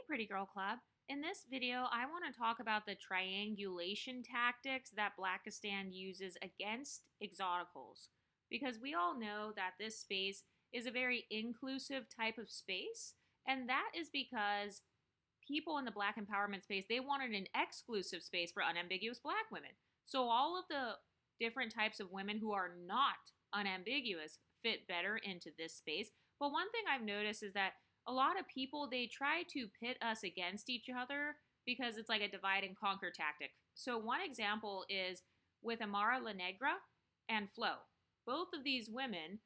Pretty Girl Club. In this video, I want to talk about the triangulation tactics that Blackistan uses against exoticals. Because we all know that this space is a very inclusive type of space, and that is because people in the Black empowerment space, they wanted an exclusive space for unambiguous Black women. So all of the different types of women who are not unambiguous fit better into this space. But one thing I've noticed is that a lot of people, they try to pit us against each other because it's like a divide and conquer tactic. So one example is with Amara La Negra and Flo. Both of these women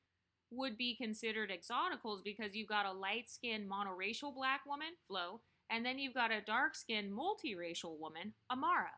would be considered exoticals because you've got a light-skinned monoracial Black woman, Flo, and then you've got a dark-skinned multiracial woman, Amara.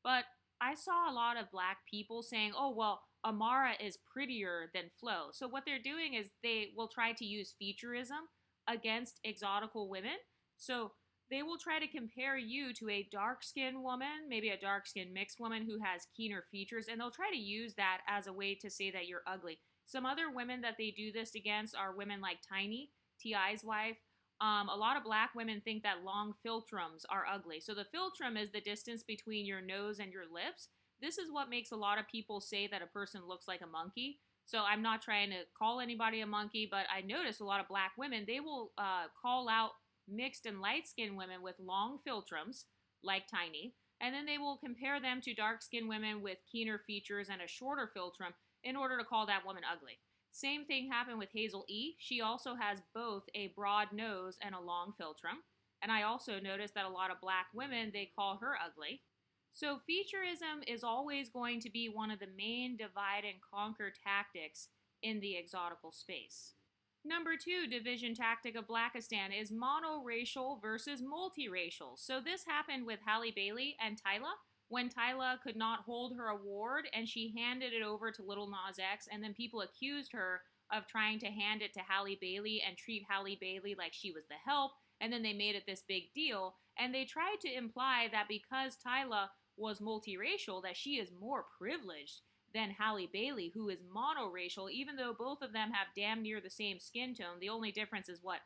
But I saw a lot of Black people saying, oh, well, Amara is prettier than Flo. So what they're doing is they will try to use featurism against exotical women. So they will try to compare you to a dark-skinned woman, maybe a dark-skinned mixed woman who has keener features, and they'll try to use that as a way to say that you're ugly. Some other women that they do this against are women like Tiny, T.I.'s wife. A lot of Black women think that long philtrums are ugly. So the philtrum is the distance between your nose and your lips. This is what makes a lot of people say that a person looks like a monkey. So I'm not trying to call anybody a monkey, but I notice a lot of Black women, they will call out mixed and light-skinned women with long philtrums, like Tiny, and then they will compare them to dark-skinned women with keener features and a shorter philtrum in order to call that woman ugly. Same thing happened with Hazel E. She also has both a broad nose and a long philtrum. And I also noticed that a lot of Black women, they call her ugly. So featurism is always going to be one of the main divide and conquer tactics in the exotical space. Number 2 division tactic of Blackistan is monoracial versus multiracial. So this happened with Halle Bailey and Tyla when Tyla could not hold her award and she handed it over to Lil Nas X, and then people accused her of trying to hand it to Halle Bailey and treat Halle Bailey like she was the help, and then they made it this big deal, and they tried to imply that because Tyla was multiracial, that she is more privileged than Halle Bailey, who is monoracial, even though both of them have damn near the same skin tone. The only difference is what?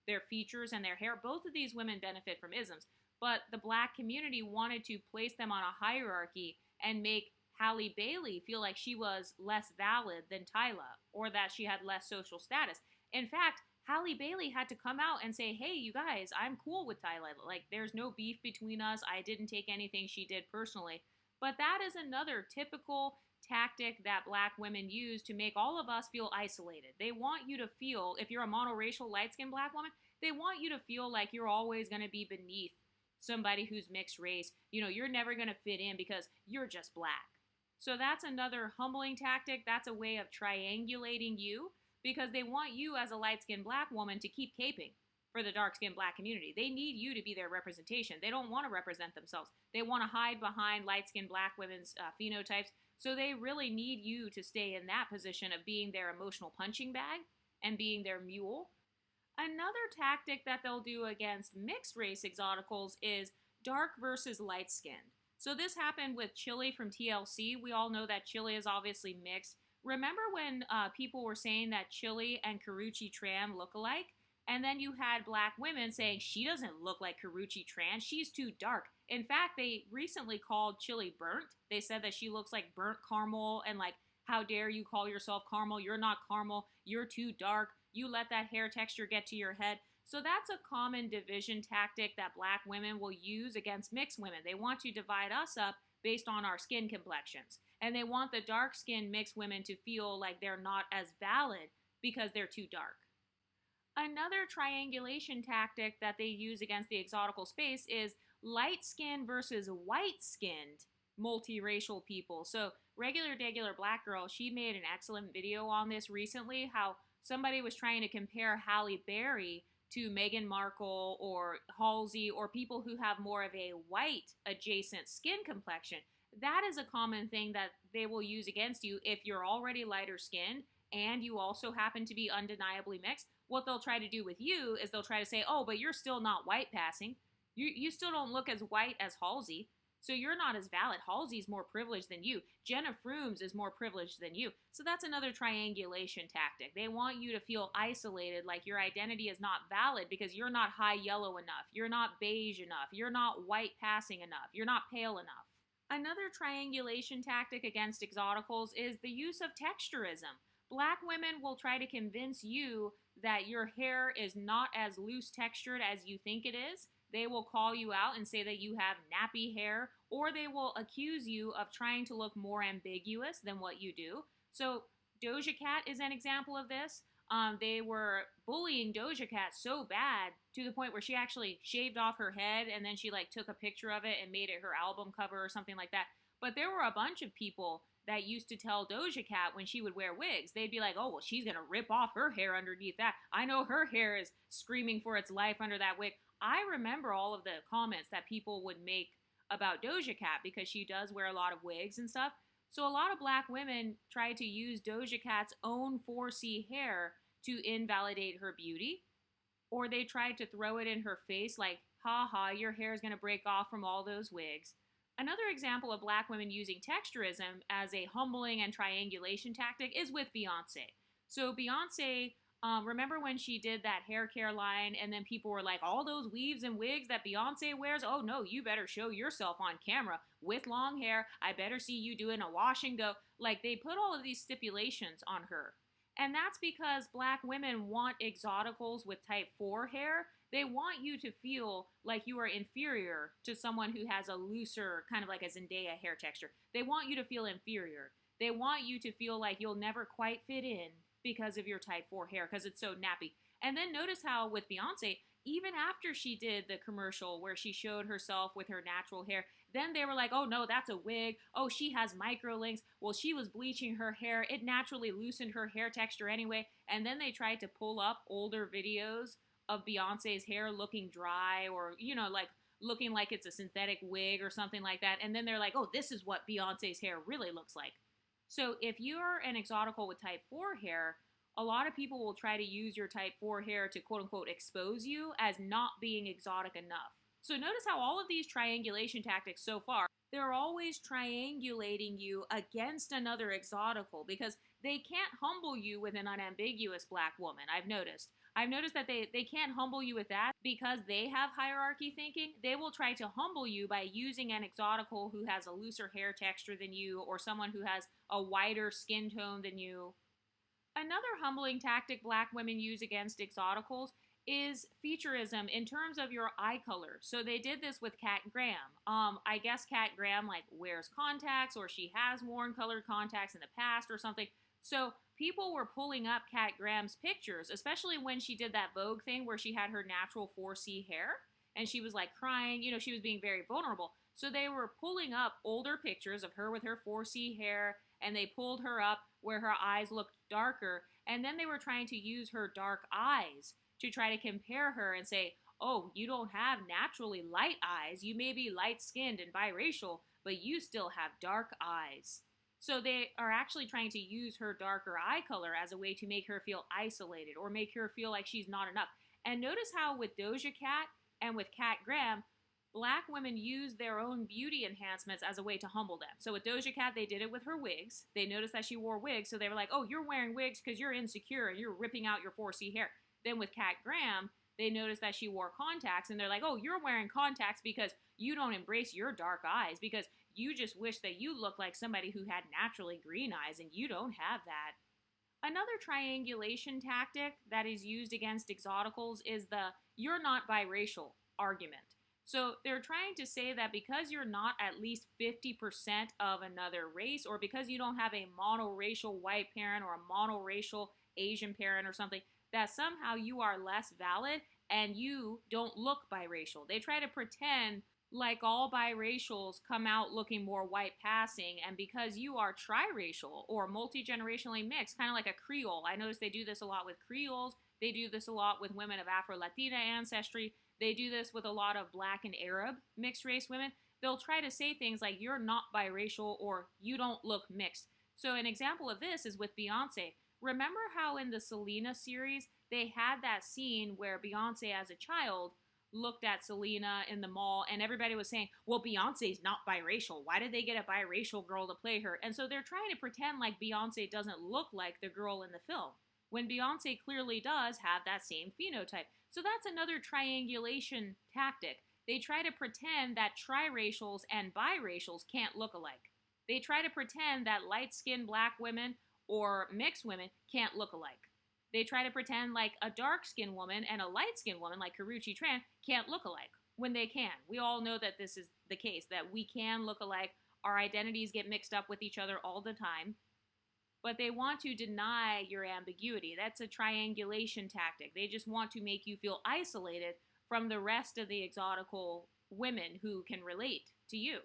Their features and their hair. Both of these women benefit from isms, but the Black community wanted to place them on a hierarchy and make Halle Bailey feel like she was less valid than Tyla, or that she had less social status. In fact, Halle Bailey had to come out and say, hey, you guys, I'm cool with Tyla. Like, there's no beef between us. I didn't take anything she did personally. But that is another typical tactic that Black women use to make all of us feel isolated. They want you to feel, if you're a monoracial, light-skinned Black woman, they want you to feel like you're always going to be beneath somebody who's mixed race. You know, you're never going to fit in because you're just Black. So that's another humbling tactic. That's a way of triangulating you, because they want you as a light-skinned Black woman to keep caping for the dark-skinned Black community. They need you to be their representation. They don't want to represent themselves. They want to hide behind light-skinned Black women's phenotypes. So they really need you to stay in that position of being their emotional punching bag and being their mule. Another tactic that they'll do against mixed race exoticals is dark versus light-skinned. So this happened with Chili from TLC. We all know that Chili is obviously mixed. Remember when people were saying that Chili and Karrueche Tran look alike? And then you had Black women saying, she doesn't look like Karrueche Tran, she's too dark. In fact, they recently called Chili burnt. They said that she looks like burnt caramel, and like, how dare you call yourself caramel? You're not caramel, you're too dark. You let that hair texture get to your head. So that's a common division tactic that Black women will use against mixed women. They want to divide us up based on our skin complexions. And they want the dark-skinned mixed women to feel like they're not as valid because they're too dark. Another triangulation tactic that they use against the exotical space is light-skinned versus white-skinned multiracial people. So Regular Degular Black Girl, she made an excellent video on this recently, how somebody was trying to compare Halle Berry to Meghan Markle or Halsey, or people who have more of a white adjacent skin complexion. That is a common thing that they will use against you if you're already lighter skinned and you also happen to be undeniably mixed. What they'll try to do with you is they'll try to say, oh, but you're still not white passing. You still don't look as white as Halsey. So you're not as valid. Halsey's more privileged than you. Jenna Frooms is more privileged than you. So that's another triangulation tactic. They want you to feel isolated, like your identity is not valid because you're not high yellow enough. You're not beige enough. You're not white passing enough. You're not pale enough. Another triangulation tactic against exoticals is the use of texturism. Black women will try to convince you that your hair is not as loose textured as you think it is. They will call you out and say that you have nappy hair, or they will accuse you of trying to look more ambiguous than what you do. So Doja Cat is an example of this. They were bullying Doja Cat so bad to the point where she actually shaved off her head and then she like took a picture of it and made it her album cover or something like that. But there were a bunch of people that used to tell Doja Cat when she would wear wigs, they'd be like, oh, well, she's going to rip off her hair underneath that. I know her hair is screaming for its life under that wig. I remember all of the comments that people would make about Doja Cat because she does wear a lot of wigs and stuff. So a lot of black women tried to use Doja Cat's own 4C hair to invalidate her beauty, or they tried to throw it in her face like, ha ha, your hair is going to break off from all those wigs. Another example of black women using texturism as a humbling and triangulation tactic is with Beyonce. So Beyonce, remember when she did that hair care line and then people were like, all those weaves and wigs that Beyonce wears, oh no, you better show yourself on camera with long hair. I better see you doing a wash and go. Like they put all of these stipulations on her. And that's because black women want exoticals with type 4 hair. They want you to feel like you are inferior to someone who has a looser, kind of like a Zendaya hair texture. They want you to feel inferior. They want you to feel like you'll never quite fit in because of your type 4 hair, because it's so nappy. And then notice how with Beyonce, even after she did the commercial where she showed herself with her natural hair, then they were like, oh no, that's a wig. Oh, she has microlinks. Well, she was bleaching her hair. It naturally loosened her hair texture anyway. And then they tried to pull up older videos of Beyonce's hair looking dry or, you know, like looking like it's a synthetic wig or something like that. And then they're like, oh, this is what Beyonce's hair really looks like. So if you're an exotical with type 4 hair, a lot of people will try to use your type 4 hair to quote unquote expose you as not being exotic enough. So notice how all of these triangulation tactics so far, they're always triangulating you against another exotical because they can't humble you with an unambiguous black woman, I've noticed. I've noticed that they can't humble you with that because they have hierarchy thinking. They will try to humble you by using an exotical who has a looser hair texture than you or someone who has a whiter skin tone than you. Another humbling tactic black women use against exoticals is featurism in terms of your eye color. So they did this with Kat Graham. I guess Kat Graham like wears contacts or she has worn colored contacts in the past or something. So people were pulling up Kat Graham's pictures, especially when she did that Vogue thing where she had her natural 4C hair and she was like crying, you know, she was being very vulnerable. So they were pulling up older pictures of her with her 4C hair and they pulled her up where her eyes looked darker. And then they were trying to use her dark eyes to try to compare her and say, oh, you don't have naturally light eyes. You may be light-skinned and biracial, but you still have dark eyes. So they are actually trying to use her darker eye color as a way to make her feel isolated or make her feel like she's not enough. And notice how with Doja Cat and with Kat Graham, black women use their own beauty enhancements as a way to humble them. So with Doja Cat, they did it with her wigs. They noticed that she wore wigs, so they were like, oh, you're wearing wigs because you're insecure and you're ripping out your 4C hair. Then with Kat Graham, they noticed that she wore contacts, and they're like, oh, you're wearing contacts because you don't embrace your dark eyes, because you just wish that you looked like somebody who had naturally green eyes, and you don't have that. Another triangulation tactic that is used against exoticals is the you're not biracial argument. So they're trying to say that because you're not at least 50% of another race, or because you don't have a monoracial white parent or a monoracial Asian parent or something, that somehow you are less valid and you don't look biracial. They try to pretend like all biracials come out looking more white passing, and because you are triracial or multi-generationally mixed, kind of like a Creole. I notice they do this a lot with Creoles. They do this a lot with women of Afro-Latina ancestry. They do this with a lot of Black and Arab mixed race women. They'll try to say things like you're not biracial or you don't look mixed. So an example of this is with Beyonce. Remember how in the Selena series, they had that scene where Beyonce as a child looked at Selena in the mall and everybody was saying, well, Beyonce's not biracial. Why did they get a biracial girl to play her? And so they're trying to pretend like Beyonce doesn't look like the girl in the film, when Beyonce clearly does have that same phenotype. So that's another triangulation tactic. They try to pretend that triracials and biracials can't look alike. They try to pretend that light-skinned black women or mixed women can't look alike. They try to pretend like a dark-skinned woman and a light-skinned woman like Karrueche Tran can't look alike when they can. We all know that this is the case, that we can look alike. Our identities get mixed up with each other all the time. But they want to deny your ambiguity. That's a triangulation tactic. They just want to make you feel isolated from the rest of the exotical women who can relate to you.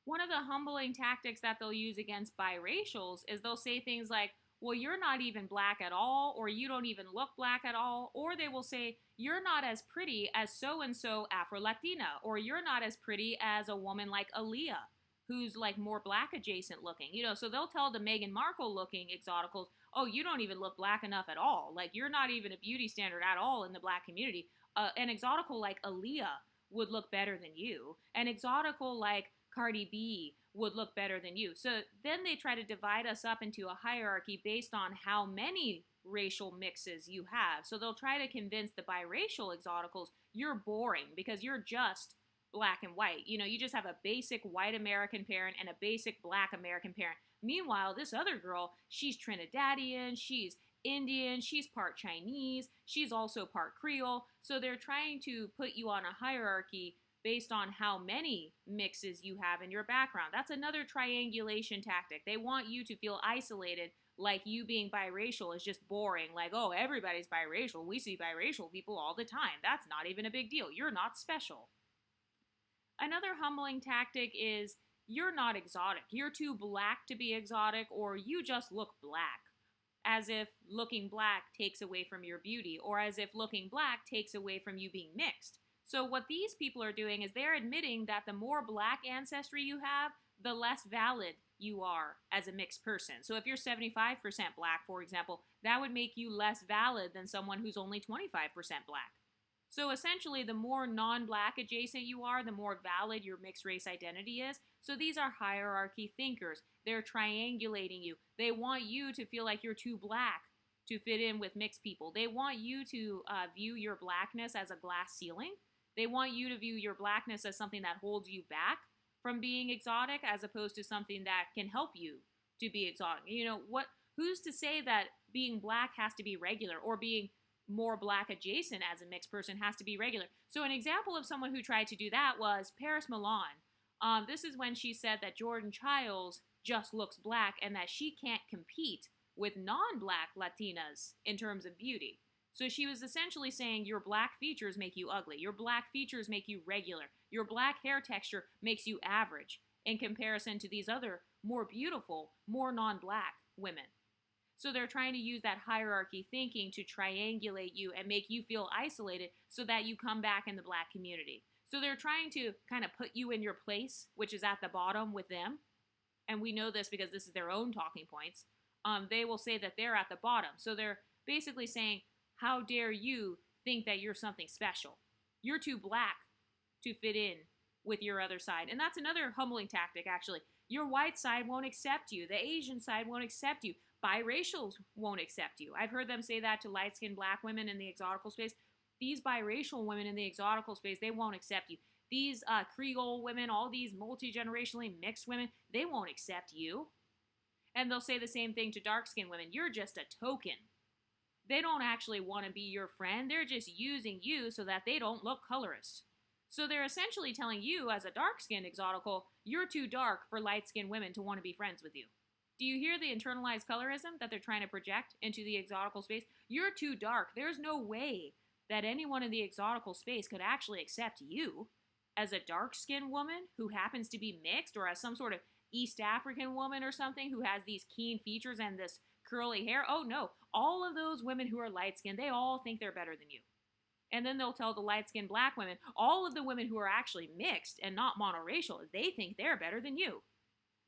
One of the humbling tactics that they'll use against biracials is they'll say things like, well, you're not even black at all, or you don't even look black at all, or they will say, you're not as pretty as so-and-so Afro-Latina, or you're not as pretty as a woman like Aaliyah, who's like more black adjacent looking. So they'll tell the Meghan Markle looking exoticals, oh, you don't even look black enough at all. Like, you're not even a beauty standard at all in the black community. An exotical like Aaliyah would look better than you. An exotical like Cardi B would look better than you. So then they try to divide us up into a hierarchy based on how many racial mixes you have. So they'll try to convince the biracial exoticals you're boring because you're just black and white. You just have a basic white American parent and a basic black American parent. Meanwhile, this other girl, she's Trinidadian, she's Indian, she's part Chinese, she's also part Creole. So they're trying to put you on a hierarchy based on how many mixes you have in your background. That's another triangulation tactic. They want you to feel isolated, like you being biracial is just boring. Like, oh, everybody's biracial. We see biracial people all the time. That's not even a big deal. You're not special. Another humbling tactic is you're not exotic. You're too black to be exotic, or you just look black. As if looking black takes away from your beauty, or as if looking black takes away from you being mixed. So what these people are doing is they're admitting that the more black ancestry you have, the less valid you are as a mixed person. So if you're 75% black, for example, that would make you less valid than someone who's only 25% black. So essentially, the more non-black adjacent you are, the more valid your mixed race identity is. So these are hierarchy thinkers. They're triangulating you. They want you to feel like you're too black to fit in with mixed people. They want you to view your blackness as a glass ceiling. They want you to view your blackness as something that holds you back from being exotic, as opposed to something that can help you to be exotic. Who's to say that being black has to be regular, or being more black adjacent as a mixed person has to be regular? So an example of someone who tried to do that was Paris Milan. This is when she said that Jordan Childs just looks black and that she can't compete with non-black Latinas in terms of beauty. So she was essentially saying your black features make you ugly. Your black features make you regular. Your black hair texture makes you average in comparison to these other more beautiful, more non-black women. So they're trying to use that hierarchy thinking to triangulate you and make you feel isolated so that you come back in the black community. So they're trying to kind of put you in your place, which is at the bottom with them. And we know this because this is their own talking points. They will say that they're at the bottom. So they're basically saying, how dare you think that you're something special? You're too black to fit in with your other side. And that's another humbling tactic, actually. Your white side won't accept you. The Asian side won't accept you. Biracials won't accept you. I've heard them say that to light-skinned black women in the exotical space. These biracial women in the exotical space, they won't accept you. These Creole women, all these multi-generationally mixed women, they won't accept you. And they'll say the same thing to dark-skinned women. You're just a token. They don't actually want to be your friend. They're just using you so that they don't look colorist. So they're essentially telling you, as a dark-skinned exotical, you're too dark for light-skinned women to want to be friends with you. Do you hear the internalized colorism that they're trying to project into the exotical space? You're too dark. There's no way that anyone in the exotical space could actually accept you as a dark-skinned woman who happens to be mixed, or as some sort of East African woman or something who has these keen features and this curly hair. Oh no, all of those women who are light-skinned, they all think they're better than you. And then they'll tell the light-skinned black women, all of the women who are actually mixed and not monoracial, they think they're better than you.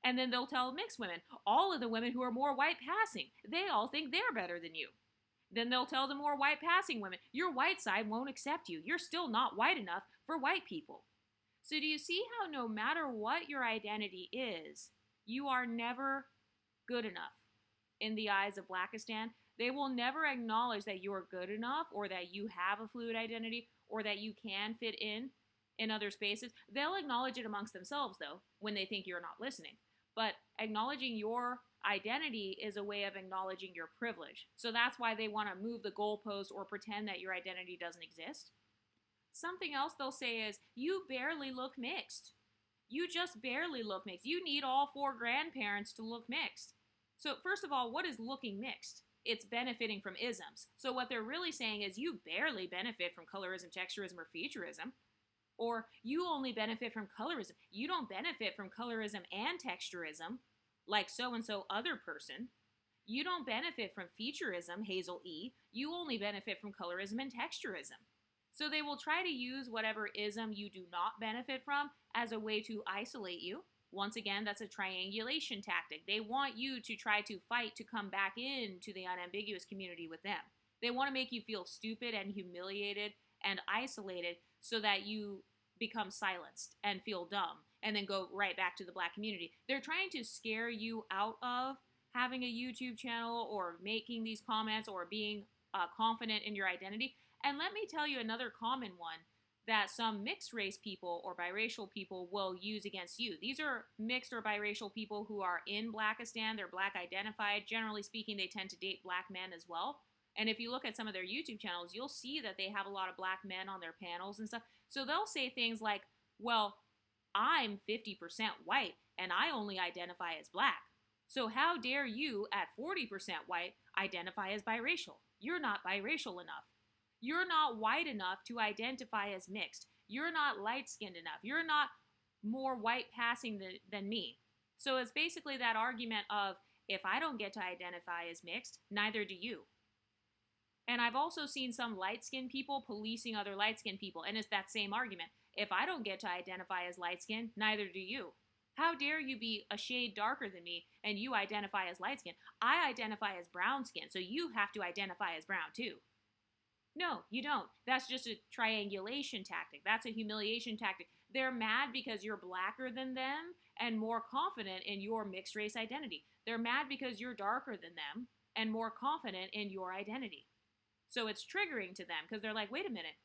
And then they'll tell mixed women, all of the women who are more white passing, they all think they're better than you. Then they'll tell the more white passing women, your white side won't accept you. You're still not white enough for white people. So do you see how no matter what your identity is, you are never good enough in the eyes of Blackistan? They will never acknowledge that you're good enough or that you have a fluid identity or that you can fit in other spaces. They'll acknowledge it amongst themselves, though, when they think you're not listening. But acknowledging your identity is a way of acknowledging your privilege. So that's why they want to move the goalpost or pretend that your identity doesn't exist. Something else they'll say is, you barely look mixed. You just barely look mixed. You need all 4 grandparents to look mixed. So first of all, what is looking mixed? It's benefiting from isms. So what they're really saying is you barely benefit from colorism, texturism, or featurism. Or you only benefit from colorism. You don't benefit from colorism and texturism, like so-and-so other person. You don't benefit from featurism, Hazel E. You only benefit from colorism and texturism. So they will try to use whatever ism you do not benefit from as a way to isolate you. Once again, that's a triangulation tactic. They want you to try to fight to come back into the unambiguous community with them. They want to make you feel stupid and humiliated and isolated so that you become silenced and feel dumb and then go right back to the Black community. They're trying to scare you out of having a YouTube channel or making these comments or being confident in your identity. And let me tell you another common one that some mixed race people or biracial people will use against you. These are mixed or biracial people who are in Blackistan. They're Black identified. Generally speaking, they tend to date Black men as well. And if you look at some of their YouTube channels, you'll see that they have a lot of Black men on their panels and stuff. So they'll say things like, well, I'm 50% white and I only identify as Black. So how dare you at 40% white identify as biracial? You're not biracial enough. You're not white enough to identify as mixed. You're not light-skinned enough. You're not more white passing than me. So it's basically that argument of, if I don't get to identify as mixed, neither do you. And I've also seen some light-skinned people policing other light-skinned people, and it's that same argument. If I don't get to identify as light-skinned, neither do you. How dare you be a shade darker than me and you identify as light-skinned? I identify as brown-skinned, so you have to identify as brown too. No, you don't. That's just a triangulation tactic. That's a humiliation tactic. They're mad because you're blacker than them and more confident in your mixed race identity. They're mad because you're darker than them and more confident in your identity. So it's triggering to them because they're like, wait a minute.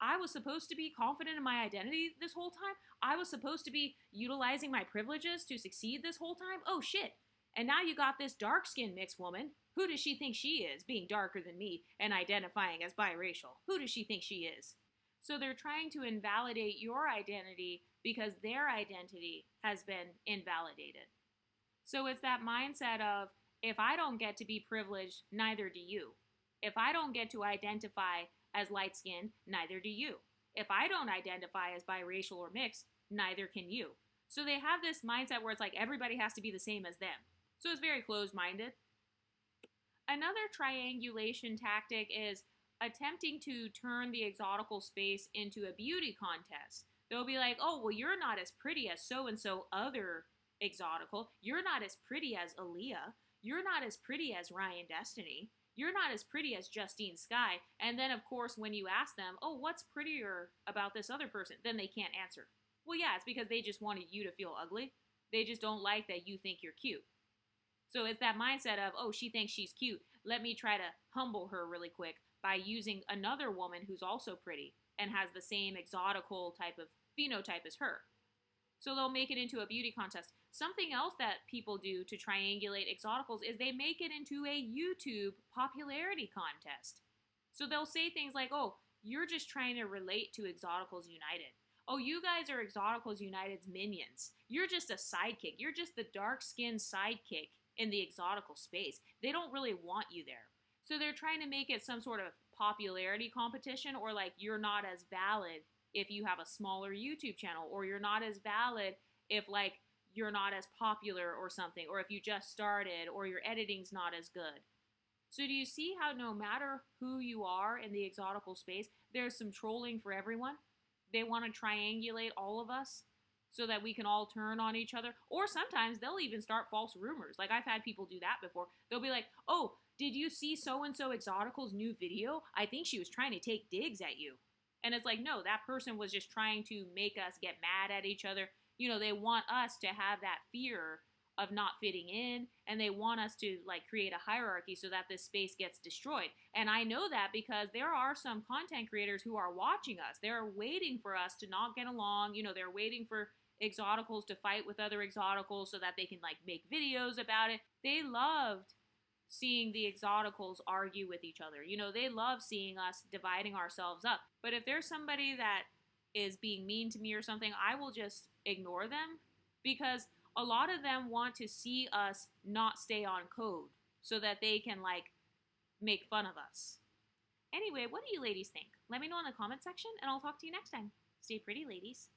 I was supposed to be confident in my identity this whole time? I was supposed to be utilizing my privileges to succeed this whole time? Oh, shit. And now you got this dark-skinned mixed woman. Who does she think she is, being darker than me and identifying as biracial? Who does she think she is? So they're trying to invalidate your identity because their identity has been invalidated. So it's that mindset of, if I don't get to be privileged, neither do you. If I don't get to identify as light-skinned, neither do you. If I don't identify as biracial or mixed, neither can you. So they have this mindset where it's like everybody has to be the same as them. So it's very closed-minded. Another triangulation tactic is attempting to turn the exotical space into a beauty contest. They'll be like, oh, well, you're not as pretty as so-and-so other exotical. You're not as pretty as Aaliyah. You're not as pretty as Ryan Destiny. You're not as pretty as Justine Skye. And then, of course, when you ask them, oh, what's prettier about this other person? Then they can't answer. Well, yeah, it's because they just wanted you to feel ugly. They just don't like that you think you're cute. So it's that mindset of, oh, she thinks she's cute. Let me try to humble her really quick by using another woman who's also pretty and has the same exotical type of phenotype as her. So they'll make it into a beauty contest. Something else that people do to triangulate exoticals is they make it into a YouTube popularity contest. So they'll say things like, oh, you're just trying to relate to Exoticals United. Oh, you guys are Exoticals United's minions. You're just a sidekick. You're just the dark-skinned sidekick in the exotical space. They don't really want you there. So they're trying to make it some sort of popularity competition, or like you're not as valid if you have a smaller YouTube channel, or you're not as valid if like you're not as popular or something, or if you just started, or your editing's not as good. So do you see how no matter who you are in the exotical space, there's some trolling for everyone? They want to triangulate all of us so that we can all turn on each other. Or sometimes they'll even start false rumors. Like I've had people do that before. They'll be like, oh, did you see so-and-so Exotical's new video? I think she was trying to take digs at you. And it's like, no, that person was just trying to make us get mad at each other. You know, they want us to have that fear of not fitting in, and they want us to like create a hierarchy so that this space gets destroyed. And I know that because there are some content creators who are watching us. They're waiting for us to not get along. You know, they're waiting for Exoticals to fight with other Exoticals so that they can like make videos about it. They loved seeing the Exoticals argue with each other. You know, they love seeing us dividing ourselves up. But if there's somebody that is being mean to me or something, I will just ignore them, because a lot of them want to see us not stay on code so that they can like make fun of us. Anyway, what do you ladies think? Let me know in the comment section, and I'll talk to you next time. Stay pretty, ladies.